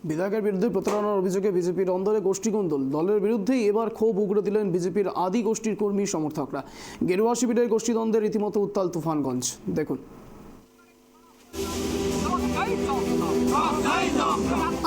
বিধায়কের বিরুদ্ধে প্রতারণার অভিযোগে বিজেপির অন্দরে গোষ্ঠীকন্দল। দলের বিরুদ্ধেই এবার ক্ষোভ উগড়ে দিলেন বিজেপির আদি গোষ্ঠীর কর্মী সমর্থকরা। গেরুয়া শিবিরের গোষ্ঠীদ্বন্দ্বে রীতিমতো উত্তাল তুফানগঞ্জ। দেখুন।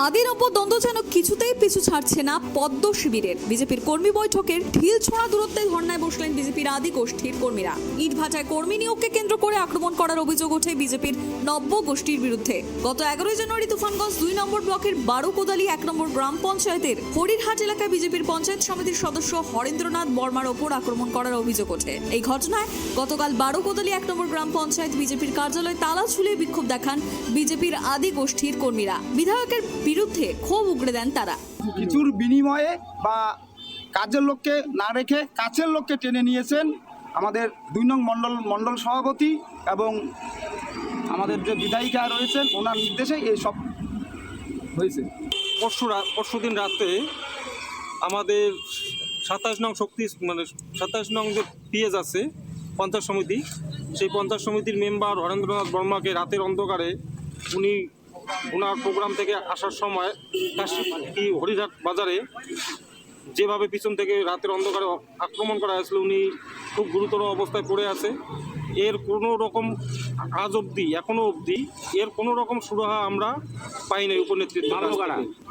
আদিনব্য দ্বন্দ্ব যেন কিছুতেই পিছু ছাড়ছে না পদ্ম শিবিরের। বিজেপির কর্মী বৈঠকের ঢিল ছোঁড়া দূরত্বে ধর্নায় বসলেন বিজেপির আদি গোষ্ঠীর কর্মীরা। ইট ভাটায় কর্মী নিয়োগকে কেন্দ্র করে আক্রমণ করার অভিযোগ ওঠে বিজেপির নব্য গোষ্ঠীর বিরুদ্ধে। গত 11 জানুয়ারি তুফানগঞ্জ 2 নম্বর ব্লকের বারোকোদালি 1 নম্বর গ্রাম পঞ্চায়েতের হরিরহাট এলাকায় বিজেপির পঞ্চায়েত সমিতির সদস্য হরেন্দ্রনাথ বর্মার ওপর আক্রমণ করার অভিযোগ ওঠে। এই ঘটনায় গতকাল বারোকোদালি 1 নম্বর গ্রাম পঞ্চায়েত বিজেপির কার্যালয়ে তালা ঝুলিয়ে বিক্ষোভ দেখান বিজেপির আদি গোষ্ঠীর কর্মীরা। বিধায়কের বিরুদ্ধে ক্ষোভ উগড়ে দেন তারা। কিছুর বিনিময়ে বা কাজের লোককে না রেখে কাছের লোককে টেনে নিয়েছেন আমাদের 2 নং মণ্ডল সভাপতি এবং আমাদের যে বিধায়িকা রয়েছেন ওনার নির্দেশে এই সব হয়েছে। পরশুদিন রাতে আমাদের 27 নং শক্তি 27 নং যে পিএস আছে পঞ্চায়েত সমিতি, সেই পঞ্চায়েত সমিতির মেম্বার হরেন্দ্রনাথ বর্মাকে রাতের অন্ধকারে উনি ওনার প্রোগ্রাম থেকে আসার সময় হরিরহাট বাজারে যেভাবে পিছন থেকে রাতের অন্ধকারে আক্রমণ করা হয়েছিল, উনি খুব গুরুতর অবস্থায় পড়ে আছে। এর কোনো রকম আজ অবধি এখনও অবধি এর কোনো রকম সুরাহা আমরা পাই নাই উপনেতৃত্ব।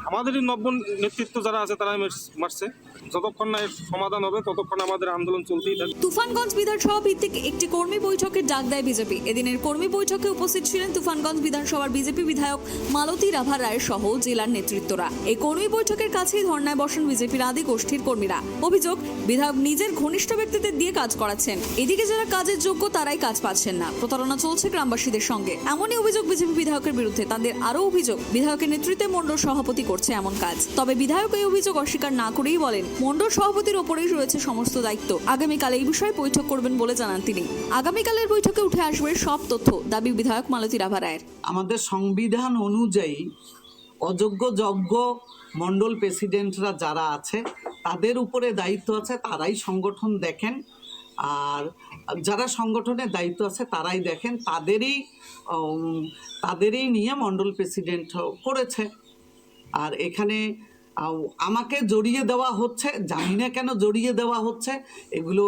আমাদের নব্য নেতৃত্ব যারা আছে তারাই মারছে। যতক্ষণ না এর সমাধান হবে ততক্ষণ আমাদের আন্দোলন চলতেই থাকবে। তুফানগঞ্জ বিধানসভা ভিত্তিক একটি কর্মী বৈঠকের ডাক দেয় বিজেপি। এদিনের কর্মী বৈঠকে উপস্থিত ছিলেন তুফানগঞ্জ বিধানসভার বিজেপি বিধায়ক মালতী রাভা রায় সহ জেলার নেতৃত্বরা। এই কর্মী বৈঠকের কাছেই ধর্নায় বসেন বিজেপির আদি গোষ্ঠীর কর্মীরা। অভিযোগ, বিধায়ক নিজের ঘনিষ্ঠ ব্যক্তিদের দিয়ে কাজ করাচ্ছেন। এদিকে যারা কাজের যোগ্য তারাই কাজ পাচ্ছেন না। প্রতারণা চলছে গ্রামবাসীদের সঙ্গে। এমনই অভিযোগ বিজেপি বিধায়কের বিরুদ্ধে। তাদের আরও অভিযোগ, বিধায়কের নেতৃত্বে মণ্ডল সভাপতি করছে এমন কাজ। তবে বিধায়ক এই অভিযোগ অস্বীকার না করেই বলেন, মণ্ডল সভাপতির ওপরেই রয়েছে সমস্ত দায়িত্ব। আগামীকাল এই বিষয়ে বৈঠক করবেন বলে জানান তিনি। আগামীকালের বৈঠকে উঠে আসবে সব তথ্য, দাবি বিধায়ক মালতী রাভা রায়ের। আমাদের সংবিধান অনুযায়ী অযোগ্য যোগ্য মণ্ডল প্রেসিডেন্টরা যারা আছে তাদের উপরে দায়িত্ব আছে, তারাই সংগঠন দেখেন। আর যারা সংগঠনের দায়িত্ব আছে তারাই দেখেন, তাদেরই নিয়ে মণ্ডল প্রেসিডেন্ট করেছে। আর এখানে আমাকে জড়িয়ে দেওয়া হচ্ছে, জানি না কেন জড়িয়ে দেওয়া হচ্ছে। এগুলো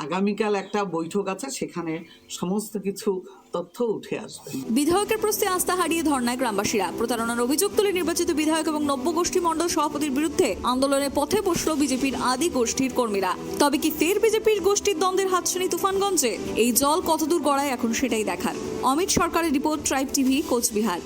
আগামীকাল একটা বৈঠক আছে, সেখানে সমস্ত কিছু তথ্য উঠে আসবে। বিধায়কের প্রস্তে আস্থা হারিয়ে ধর্নায় গ্রামবাসীরা। প্রতারণার অভিযোগ তুলে নির্বাচিত বিধায়ক এবং নব্য গোষ্ঠী মণ্ডল সভাপতির বিরুদ্ধে আন্দোলনের পথে বসল বিজেপির আদি গোষ্ঠীর কর্মীরা। তবে কি ফের বিজেপির গোষ্ঠীর দ্বন্দ্বের হাতছানি তুফানগঞ্জে? এই জল কতদূর গড়ায় এখন সেটাই দেখার। অমিত সরকারের রিপোর্ট, ট্রাইব টিভি, কোচবিহার।